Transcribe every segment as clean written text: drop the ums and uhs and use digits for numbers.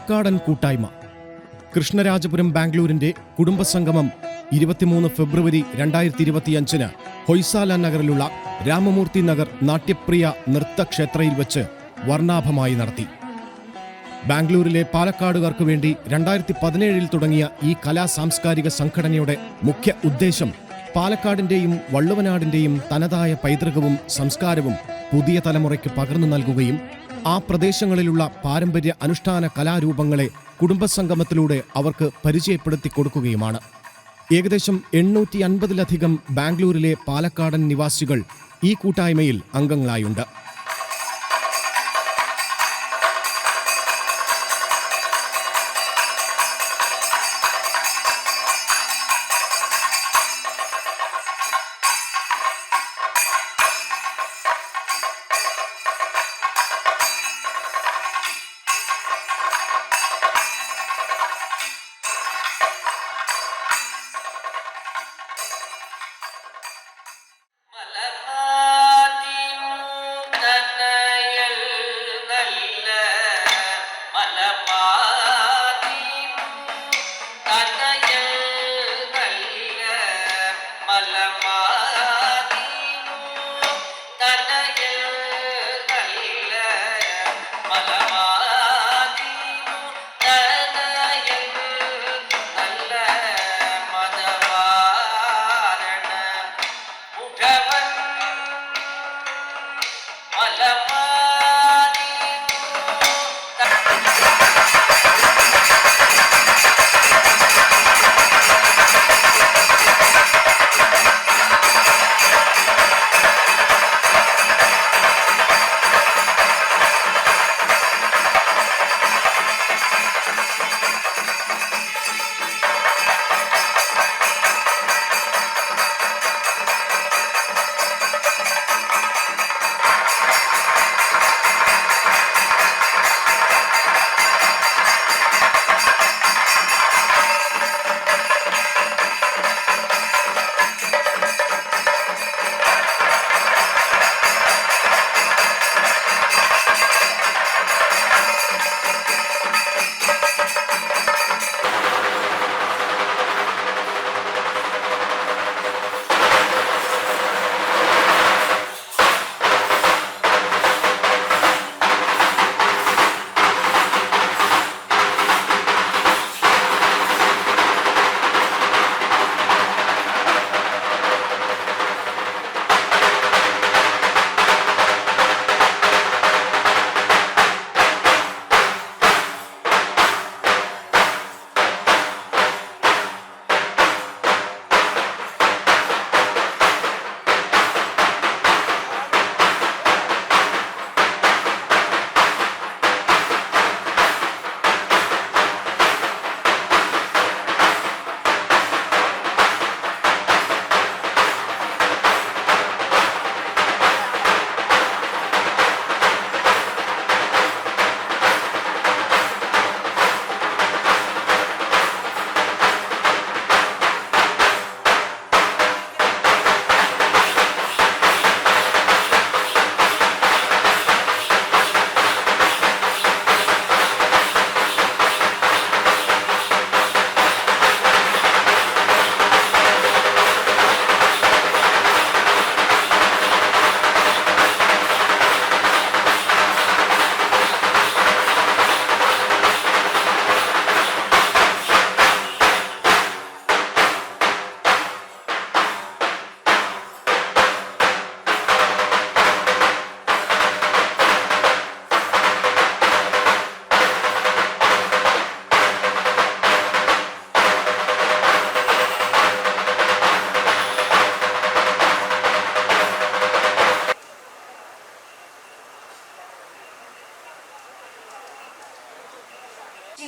പാലക്കാടൻ കൂട്ടായ്മ കൃഷ്ണരാജപുരം ബാംഗ്ലൂരിന്റെ കുടുംബസംഗമം 23 ഫെബ്രുവരി 2025 ഹൊയ്സാല നഗറിലുള്ള രാമമൂർത്തി നഗർ നാട്യപ്രിയ നൃത്തക്ഷേത്രയിൽ വെച്ച് വർണ്ണാഭമായി നടത്തി. ബാംഗ്ലൂരിലെ പാലക്കാടുകാർക്ക് വേണ്ടി 2017 തുടങ്ങിയ ഈ കലാസാംസ്കാരിക സംഘടനയുടെ മുഖ്യ ഉദ്ദേശം പാലക്കാടിന്റെയും വള്ളുവനാടിന്റെയും തനതായ പൈതൃകവും സംസ്കാരവും പുതിയ തലമുറയ്ക്ക് പകർന്നു നൽകുകയും ആ പ്രദേശങ്ങളിലുള്ള പാരമ്പര്യ അനുഷ്ഠാന കലാരൂപങ്ങളെ കുടുംബസംഗമത്തിലൂടെ അവർക്ക് പരിചയപ്പെടുത്തി കൊടുക്കുകയുമാണ്. ഏകദേശം 850-ലധികം ബാംഗ്ലൂരിലെ പാലക്കാടൻ നിവാസികൾ ഈ കൂട്ടായ്മയിൽ അംഗങ്ങളായുണ്ട്.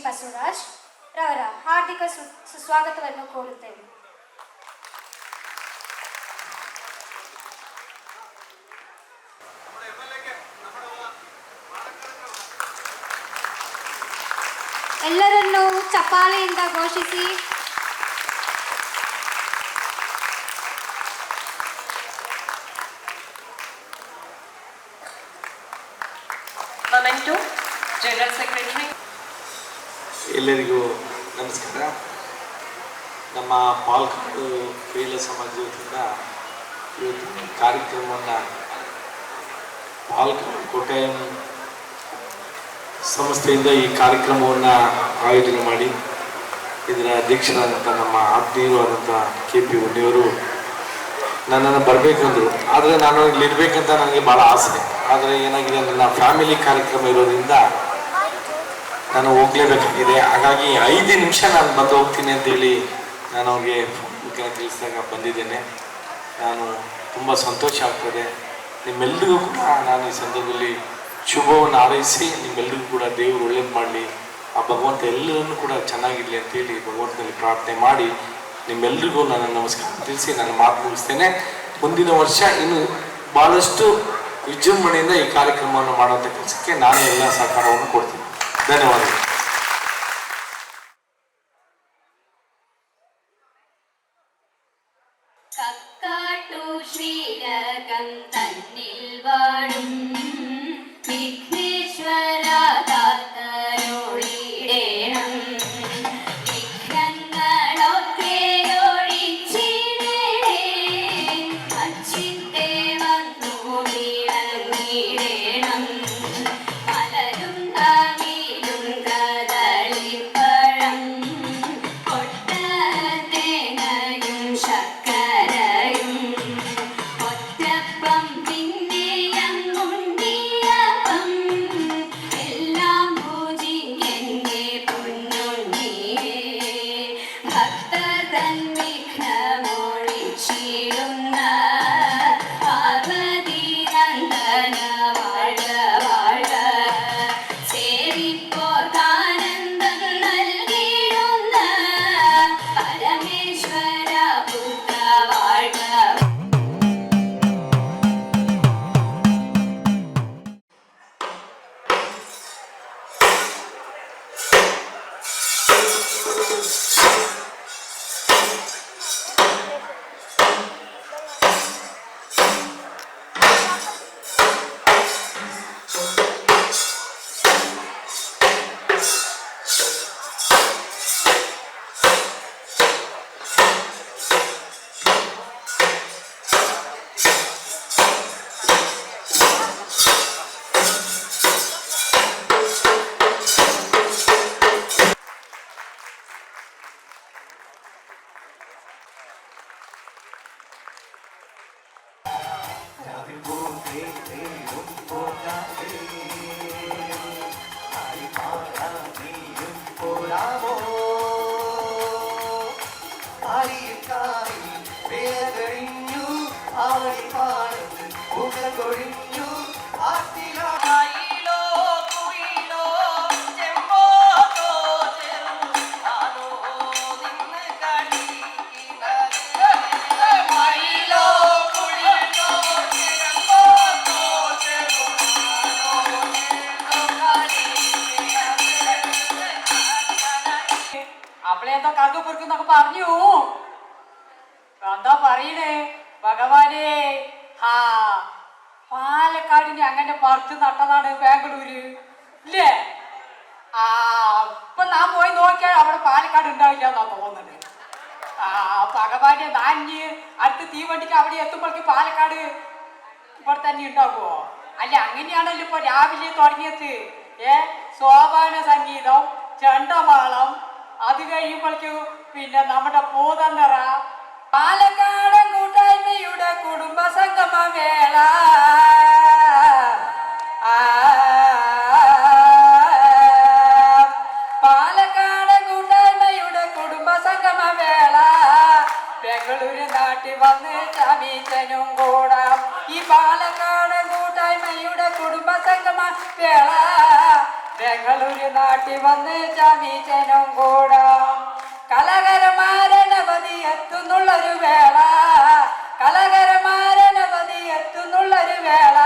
ಬಸವರಾಜ್ ರವರ ಹಾರ್ದಿಕ ಸುಸ್ವಾಗತವನ್ನು ಕೋರುತ್ತೇವೆ. ಎಲ್ಲರನ್ನೂ ಚಪ್ಪಾಳೆಯಿಂದ ಘೋಷಿಸಿ. Memento, General Secretary. ಎಲ್ಲರಿಗೂ ನಮಸ್ಕಾರ. ನಮ್ಮ ಪಾಲ್ಕಾಡು ಮಹಿಳಾ ಸಮಾಜ ವತಿಯಿಂದ ಇವತ್ತು ಕಾರ್ಯಕ್ರಮವನ್ನು ಪಾಲ್ಕಾಡು ಕೋಟೆಯಂ ಸಂಸ್ಥೆಯಿಂದ ಈ ಕಾರ್ಯಕ್ರಮವನ್ನು ಆಯೋಜನೆ ಮಾಡಿ ಇದರ ಅಧ್ಯಕ್ಷರಾದಂಥ ನಮ್ಮ ಆತ್ಮೀಯರು ಆದಂಥ KP ಉಣ್ಣಿಯವರು ನನ್ನನ್ನು ಬರಬೇಕಂದ್ರು. ಆದರೆ ನಾನು ಇಲ್ಲಿರ್ಬೇಕಂತ ನನಗೆ ಭಾಳ ಆಸೆ. ಆದರೆ ಏನಾಗಿದೆ, ನನ್ನ ಫ್ಯಾಮಿಲಿ ಕಾರ್ಯಕ್ರಮ ಇರೋದ್ರಿಂದ ನಾನು ಹೋಗ್ಲೇಬೇಕಾಗಿದೆ. ಹಾಗಾಗಿ 5 ನಿಮಿಷ ನಾನು ಬಂದು ಹೋಗ್ತೀನಿ ಅಂತೇಳಿ ನಾನು ಅವ್ರಿಗೆ ಮುಖ್ಯ ತಿಳಿಸಿದಾಗ ಬಂದಿದ್ದೇನೆ. ನಾನು ತುಂಬ ಸಂತೋಷ ಆಗ್ತದೆ. ನಿಮ್ಮೆಲ್ಲರಿಗೂ ಕೂಡ ನಾನು ಈ ಸಂದರ್ಭದಲ್ಲಿ ಶುಭವನ್ನು ಹಾರೈಸಿ ನಿಮ್ಮೆಲ್ಲರಿಗೂ ಕೂಡ ದೇವರು ಒಳ್ಳೇದು ಮಾಡಲಿ, ಆ ಭಗವಂತ ಎಲ್ಲರನ್ನೂ ಕೂಡ ಚೆನ್ನಾಗಿರಲಿ ಅಂತೇಳಿ ಭಗವಂತನಲ್ಲಿ ಪ್ರಾರ್ಥನೆ ಮಾಡಿ ನಿಮ್ಮೆಲ್ಲರಿಗೂ ನಾನು ನಮಸ್ಕಾರ ತಿಳಿಸಿ ನನ್ನ ಮಾತು ಮುಗಿಸ್ತೇನೆ. ಮುಂದಿನ ವರ್ಷ ಇನ್ನು ಭಾಳಷ್ಟು ವಿಜೃಂಭಣೆಯಿಂದ ಈ ಕಾರ್ಯಕ್ರಮವನ್ನು ಮಾಡುವಂಥ ಕೆಲಸಕ್ಕೆ ನಾನೇ ಎಲ್ಲ ಸಹಕಾರವನ್ನು ಕೊಡ್ತೀನಿ. ಧನ್ಯವಾದಗಳು. കക്കാട്ടു ശ്രീരകം തന്നിൽ വാഴും വിഘ്നേശ്വര കാത്തരുളിടേണം. വിഘ്നങ്ങളൊക്കെ ഒഴിച്ചിടണേ, അച്ചിത്തെ വന്നു വിളങ്ങിടേണം. മലരും തമിഴും കദളിപ്പഴം കൊട്ടത്തേങ്ങയും ശർക്കരയും ഒറ്റപ്പം പിന്നെയങ്ങുണ്ടിയപ്പം എല്ലാം പൂജിക്കെന്റെ പൊന്നുണ്ണിയേ. ഭക്തർ തൻ വിഘ്നമൊഴിച്ചിടുന്ന പാർവതി നന്ദന വാഴ വാഴ. സേവിപ്പോർക്കാനന്ദം നൽകിടുന്ന പരമേശ്വര പുത്ര വാഴ. അവളെന്തോ കറു പൊറുക്കുന്നൊക്കെ പറഞ്ഞു. എന്താ പറയണേ ഭഗവാനെ? ആ പാലക്കാടിന് അങ്ങനെ പറിച്ച് നട്ടതാണ് ബാംഗ്ലൂര് ഇല്ലേ? ആ ഇപ്പൊ ഞാൻ പോയി നോക്കിയാൽ അവിടെ പാലക്കാട് ഉണ്ടാവില്ല എന്നാ തോന്നുന്നത്. ആ ഭഗവാനെ, നാഞ്ഞ് അടുത്ത് തീവണ്ടിക്ക് അവിടെ എത്തുമ്പോഴേക്ക് പാലക്കാട് ഇവിടെ തന്നെ ഉണ്ടാകുമോ? അല്ല, അങ്ങനെയാണല്ലോ ഇപ്പൊ രാവിലെ തുടങ്ങിയത്. സോപാന സംഗീതം, ചെണ്ടമാളം, അത് കഴിയുമ്പോഴേക്കും പിന്നെ നമ്മുടെ പൂതനിറ. പാലക്കാടൻ കൂട്ടായ്മയുടെ കുടുംബ സംഗമ വേള. പാലക്കാടൻ കൂട്ടായ്മയുടെ കുടുംബ സംഗമ വേള. ബംഗളൂരു നാട്ടിൽ വന്ന് ചമീച്ചനും കൂടാം. ഈ പാലക്കാടൻ കൂട്ടായ്മയുടെ കുടുംബ സംഗമ വേള. ബംഗളൂരു നാട്ടിൽ വന്ന് ചമീച്ചനും കൂടാം. കലകരമാരനവധി എത്തുന്നുള്ളൊരു വേള. കലകരമാരനവധി എത്തുന്നുള്ളൊരു വേള.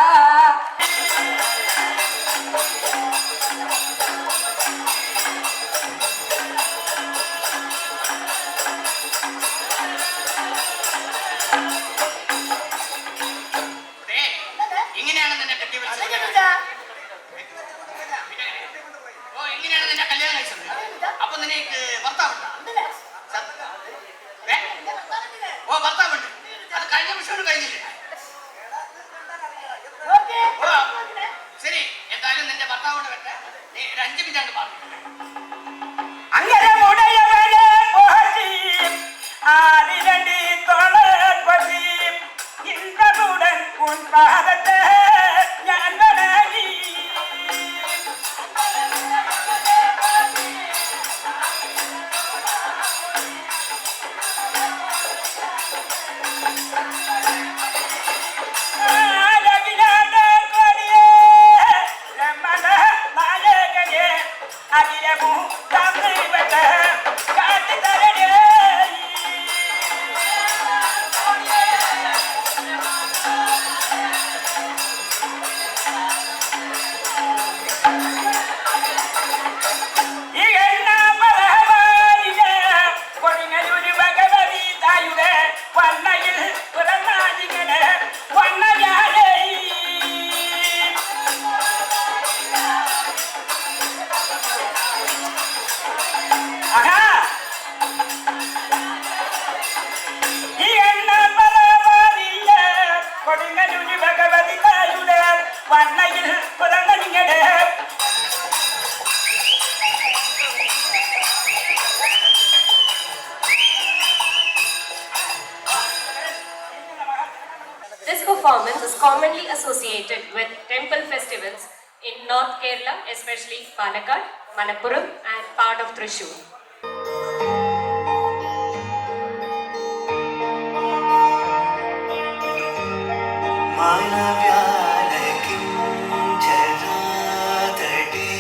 ഇങ്ങനെയാണ് നിന്നെ കെട്ടി വിളിച്ചത്. ഓ, ഇങ്ങനെയാണ് നിന്നെ കല്യാണം കഴിച്ചത്. അപ്പൊ രാജഭൂഷണം കഴിഞ്ഞില്ലേ? ഓ, ശരി, എന്തായാലും നിന്റെ ഭർത്താവോട് വെട്ടെ. നീ ഒരു 5 മിനിറ്റ് അങ്ങ് പറഞ്ഞു. അങ്ങനെ ഉടയവനെ പോറ്റി ആദിരണ്ടി തോളപ്പതി ഇന്ദ്രനുടൻ ഉൻ പാദത്തെ ഞാൻ വണങ്ങി. ആരവിനാട് കൊടിയേ രമണ നായകനെ അഖിലമു തമ്മിവട്ട കാട്ടിത്തരടേ. ഈ എണ്ണാമലവാരിലെ കൊടുങ്ങല്ലൂര് ഭഗവതി തായുടെ വണ്ണയിൽ പിറന്നാലിങ്ങനെ വണ്ണയാലേ. ആഹാ, ഈ എണ്ണാമലവാരിലെ Kodungallur Bhagavathi തായുടെ വണ്ണയിൽ പിറന്നാലിങ്ങനെ. This performance is commonly associated with temple festivals in North Kerala, especially Palakkad, Malappuram and part of Thrissur. മാനവ്യാലകിം ചരാതടേ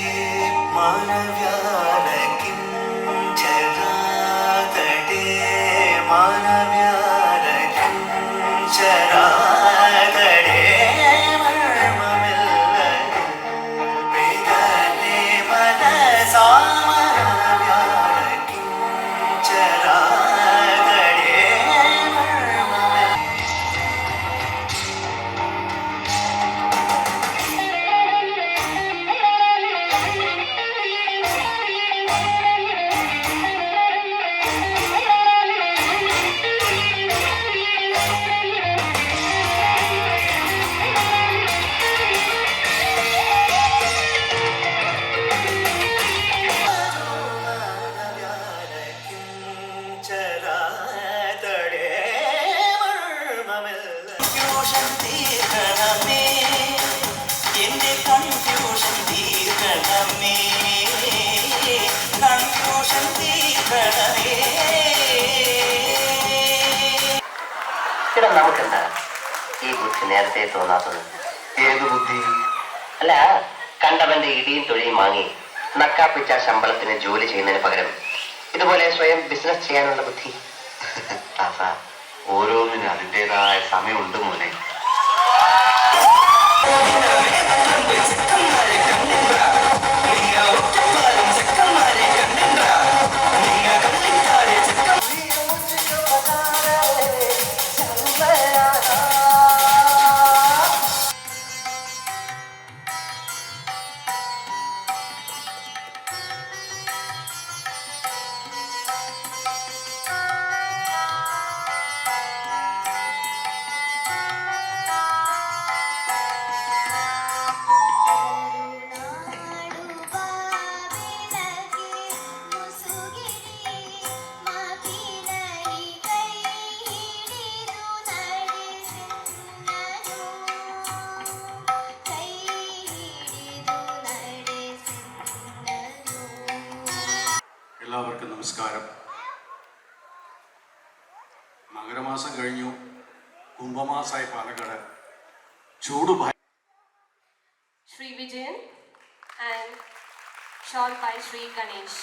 മാനവ്യാലകിം ചരാതടേ മാനവ്യാലകിം ചരാതടേ മർമ്മമില്ല വേദനേ മനസാ മാനവ്യാലകിം ചരാതടേ മർമ്മമില്ല. ഇവിടെ നമുക്കെന്താ ഈ ബുദ്ധി നേരത്തെ തോന്നാത്തത്? ഏത് ബുദ്ധി? അല്ല, കണ്ടവന്റെ ഇടിയും തൊഴിയും വാങ്ങി നക്കാപ്പിച്ച ശമ്പളത്തിന് ജോലി ചെയ്യുന്നതിന് പകരം ഇതുപോലെ സ്വയം ബിസിനസ് ചെയ്യാനുള്ള ബുദ്ധി. ഓരോന്നിനും അതിൻ്റെതായ സമയമുണ്ട് മോനെ. എല്ലാവർക്കും നമസ്കാരം. മകരമാസം കഴിഞ്ഞു, കുംഭമാസമായി പാലക്കാട്. ചൂട് Sri Vijayan and shawl by Sri Ganesh.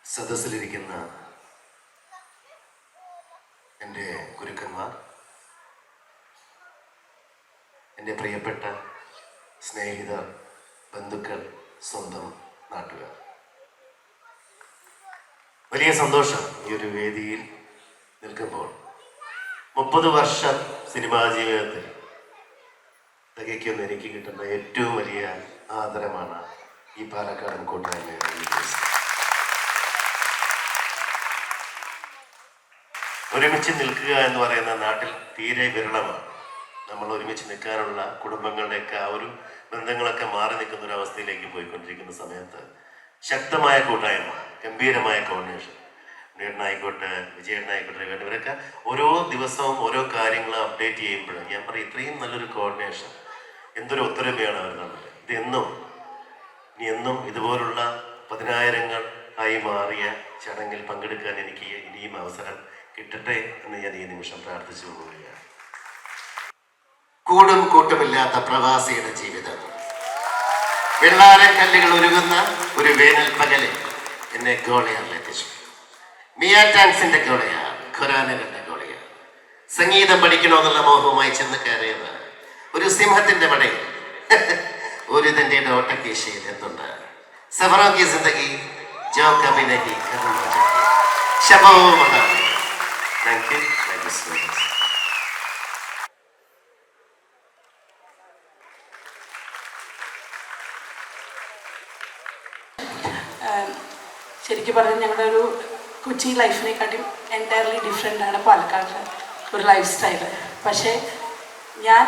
സദസ്സിലിരിക്കുന്ന എൻ്റെ ഗുരുക്കന്മാർ, എൻ്റെ പ്രിയപ്പെട്ട സ്നേഹിതർ, ബന്ധുക്കൾ, സ്വന്തം നാട്ടുകാർ, വലിയ സന്തോഷം ഈ ഒരു വേദിയിൽ നിൽക്കുമ്പോൾ. 30 വർഷം സിനിമാ ജീവിതത്തിൽ തികയ്ക്കുന്ന എനിക്ക് കിട്ടുന്ന ഏറ്റവും വലിയ ആദരമാണ് ഈ പാലക്കാടൻ കൂട്ടായ്മയുടെ ഈ ദിവസം. ഒരുമിച്ച് നിൽക്കുക എന്ന് പറയുന്ന നാട്ടിൽ തീരെ വിരളമാണ്. നമ്മൾ ഒരുമിച്ച് നിൽക്കാനുള്ള കുടുംബങ്ങളുടെയൊക്കെ ആ ഒരു ബന്ധങ്ങളൊക്കെ മാറി നിൽക്കുന്ന ഒരു അവസ്ഥയിലേക്ക് പോയിക്കൊണ്ടിരിക്കുന്ന സമയത്ത് ശക്തമായ കൂട്ടായ്മ, ഗംഭീരമായ കോർഡിനേഷൻ, ഉണ്ണിയേട്ടനായിക്കോട്ടെ, വിജയേട്ടനായിക്കോട്ടെ, ഇവരൊക്കെ ഓരോ ദിവസവും ഓരോ കാര്യങ്ങൾ അപ്ഡേറ്റ് ചെയ്യുമ്പോൾ ഞാൻ പറയും ഇത്രയും നല്ലൊരു കോർഡിനേഷൻ, എന്തൊരു ഒത്തൊരുമയാണ് അവർ തമ്മിൽ. ഇനി എന്നും ഇതുപോലുള്ള 10,000 ആയി മാറിയ ചടങ്ങിൽ പങ്കെടുക്കാൻ എനിക്ക് ഇനിയും അവസരം കിട്ടട്ടെ എന്ന് ഞാൻ ഈ നിമിഷം പ്രാർത്ഥിച്ചു പോവുകയാണ്. കൂടും കൂട്ടുമില്ലാത്ത പ്രവാസിയുടെ ജീവിതം, വെള്ളാരക്കല്ലുകൾ ഒരുങ്ങുന്ന ഒരു വേനൽ പകലിൽ എന്നെ ഗോളയാറിലെത്തിച്ചു. മിയാ ടാങ്സിന്റെ ഗോളയാർ, ഖുറാനുകളുടെ ഗോളയാർ. സംഗീതം പഠിക്കണമെന്നുള്ള മോഹവുമായി ചെന്ന് കയറിയത് ഒരു സിംഹത്തിന്റെ പടയിൽ ഒരു തന്റെ ഓട്ടക്കേശയിൽ എന്തുണ്ട്. സഫറോ കി ജിന്ദഗി ജോ കബി നഹി കർനാ ചാഹേ. ശബോ മഹാ. Thank you so much. ശരിക്കും പറഞ്ഞാൽ ഞങ്ങളുടെ ഒരു കൊച്ചി ലൈഫിനെക്കാട്ടും എൻറ്റയർലി ഡിഫറെൻ്റ് ആണ് പാലക്കാടിലെ ഒരു ലൈഫ് സ്റ്റൈല്. പക്ഷേ ഞാൻ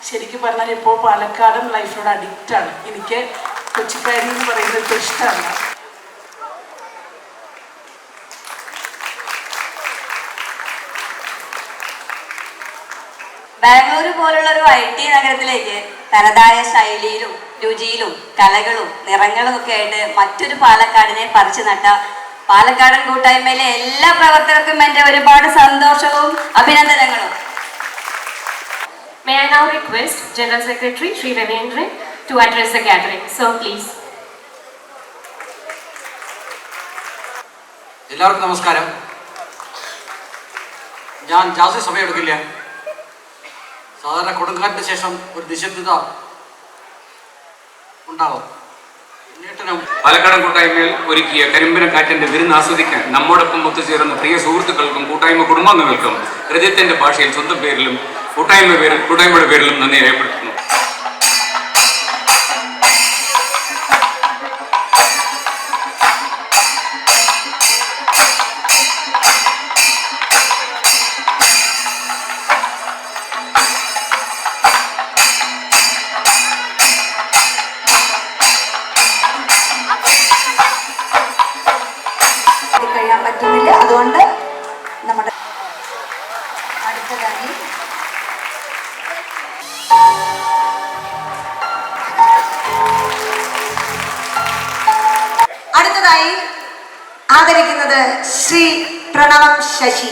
ശരിക്കും പറഞ്ഞാൽ ഇപ്പോൾ പാലക്കാടൻ ലൈഫിനോട് അഡിക്റ്റാണ്. എനിക്ക് കൊച്ചിക്കാരി എന്ന് പറയുന്നത് ഇപ്പോൾ ഇഷ്ടമല്ല. ബാംഗ്ലൂർ പോലുള്ള ഒരു IT നഗരത്തിലേക്ക് തനതായ ശൈലിയിലും രുചിയിലും കലകളും നിറങ്ങളും ഒക്കെ ആയിട്ട് മറ്റൊരു പാലക്കാടിനെ പറിച്ചു നട്ട പാലക്കാടൻ കൂട്ടായ്മയിലെ എല്ലാ പ്രവർത്തകർക്കും എൻ്റെ ഒരുപാട് സന്തോഷവും അഭിനന്ദനങ്ങളും. May I now request General Secretary Sri Ravindran to address the gathering. Sir, please. എല്ലാവർക്കും നമസ്കാരം. ഞാൻ ജാസ്തി സമയമെടുക്കില്ല. സാധാരണ കൊടുങ്കാറ്റിന് ശേഷം ഒരു നിശബ്ദത ഉണ്ടാകും. പാലക്കാടൻ കൂട്ടായ്മയിൽ ഒരുക്കിയ കരിമ്പിന കാറ്റിന്റെ വിരുന്ന് ആസ്വദിക്കാൻ നമ്മോടൊപ്പം ഒത്തുചേർന്ന പ്രിയ സുഹൃത്തുക്കൾക്കും കൂട്ടായ്മ കുടുംബാംഗങ്ങൾക്കും ഹൃദയത്തിന്റെ ഭാഷയിൽ സ്വന്തം പേരിലും കൂട്ടായ്മയുടെ പേരിലും നന്ദി രേഖപ്പെടുത്തുന്നു. കഴിയാൻ പറ്റുന്നില്ല. അതുകൊണ്ട് നമ്മുടെ അടുത്തതായി ആദരിക്കുന്നത് Shri Pranavam Sasi.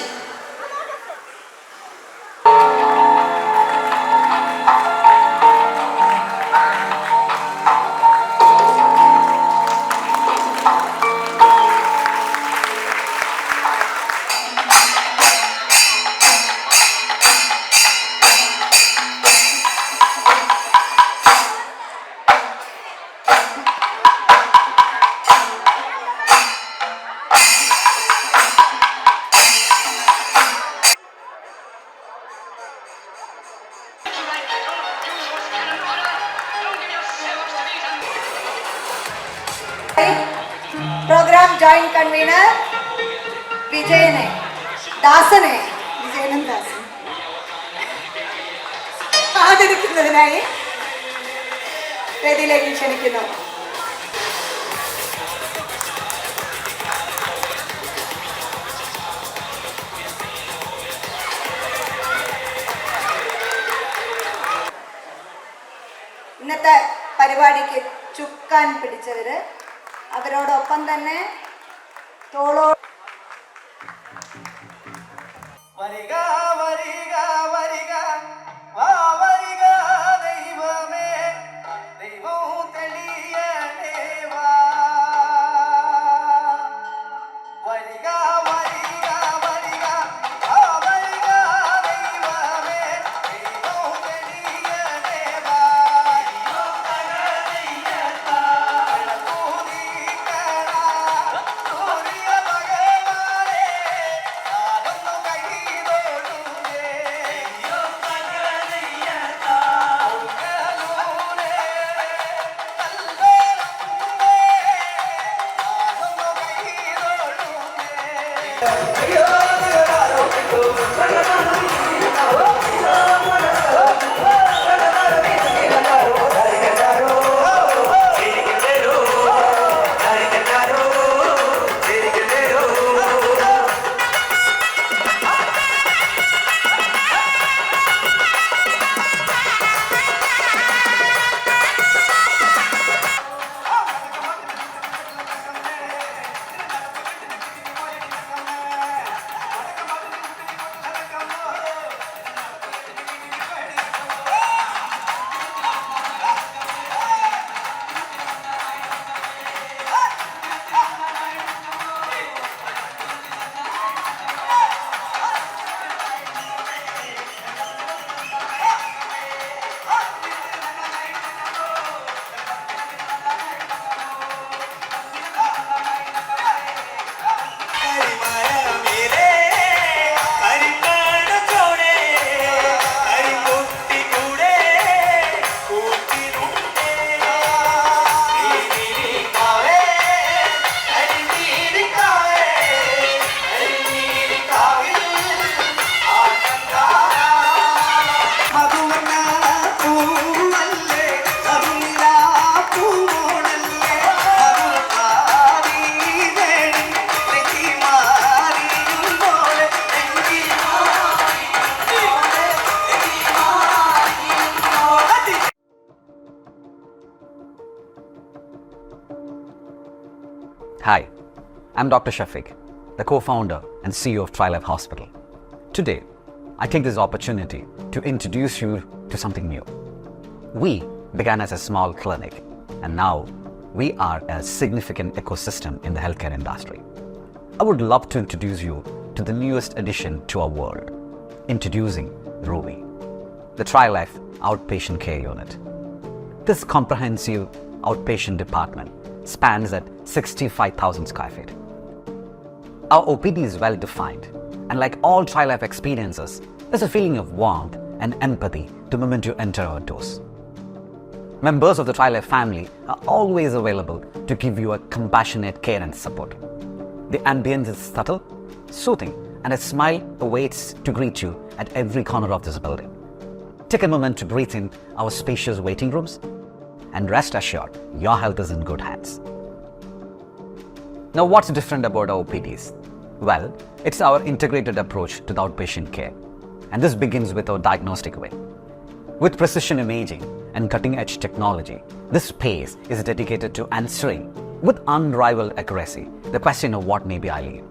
Program joint convener വിജയനും ദാസനെ ആദരിക്കുന്നതിനായി വേദിയിലേക്ക് ക്ഷണിക്കുന്നു. ഇന്നത്തെ പരിപാടിക്ക് ചുക്കാൻ പിടിച്ചവര്, അവരോടൊപ്പം തന്നെ തോളോ വരിക വരിക വരിക വാ വരിക ദൈവമേ, ദൈവം തെളിയണേ വാ. വരിക വരിക വരിക വാ വരിക ദൈവമേ, ദൈവം തെളിയണേ വാ. സൂര്യ ഭഗവാനേ, ഞാനൊന്നു കൈതൊഴും Hi, I'm Dr. Shafiq, the co-founder and CEO of TriLife Hospital. Today, I take this opportunity to introduce you to something new. We began as a small clinic, and now we are a significant ecosystem in the healthcare industry. I would love to introduce you to the newest addition to our world, introducing RUBY, the TriLife Outpatient Care Unit. This comprehensive outpatient department spans at 65,000 square feet. Our OPD is well defined, and like all TriLife experiences, there's a feeling of warmth and empathy the moment you enter our doors. Members of the TriLife family are always available to give you a compassionate care and support. The ambience is subtle, soothing, and a smile awaits to greet you at every corner of this building. Take a moment to breathe in our spacious waiting rooms, and rest assured, your health is in good hands. Now, what's different about our OPDs? Well, it's our integrated approach to the outpatient care, and this begins with our diagnostic wing. With precision imaging and cutting-edge technology, this space is dedicated to answering with unrivaled accuracy the question of what may be ailing.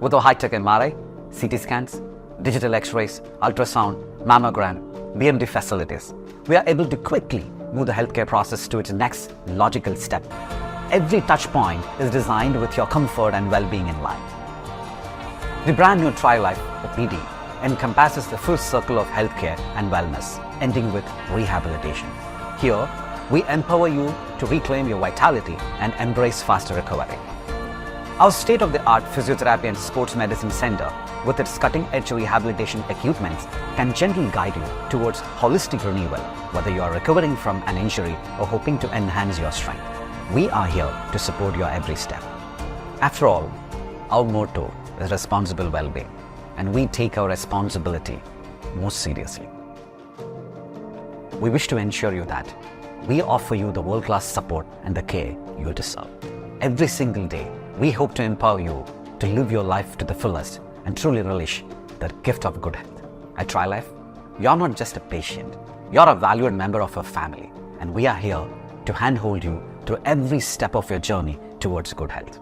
With our high-tech MRI, CT scans, digital X-rays, ultrasound, mammogram, BMD facilities, we are able to quickly move the healthcare process to its next logical step. Every touch point is designed with your comfort and well-being in mind. The brand new TriLife OPD encompasses the full circle of healthcare and wellness, ending with rehabilitation. Here, we empower you to reclaim your vitality and embrace faster recovery. Our state-of-the-art physiotherapy and sports medicine center, with its cutting-edge rehabilitation equipments, can gently guide you towards holistic renewal, whether you are recovering from an injury or hoping to enhance your strength. We are here to support your every step. After all, our motto is responsible well-being, and we take our responsibility most seriously. We wish to ensure you that we offer you the world-class support and the care you deserve. Every single day, we hope to empower you to live your life to the fullest and truly relish the gift of good health. At TriLife, you're not just a patient, you're a valued member of our family, and we are here to handhold you through every step of your journey towards good health.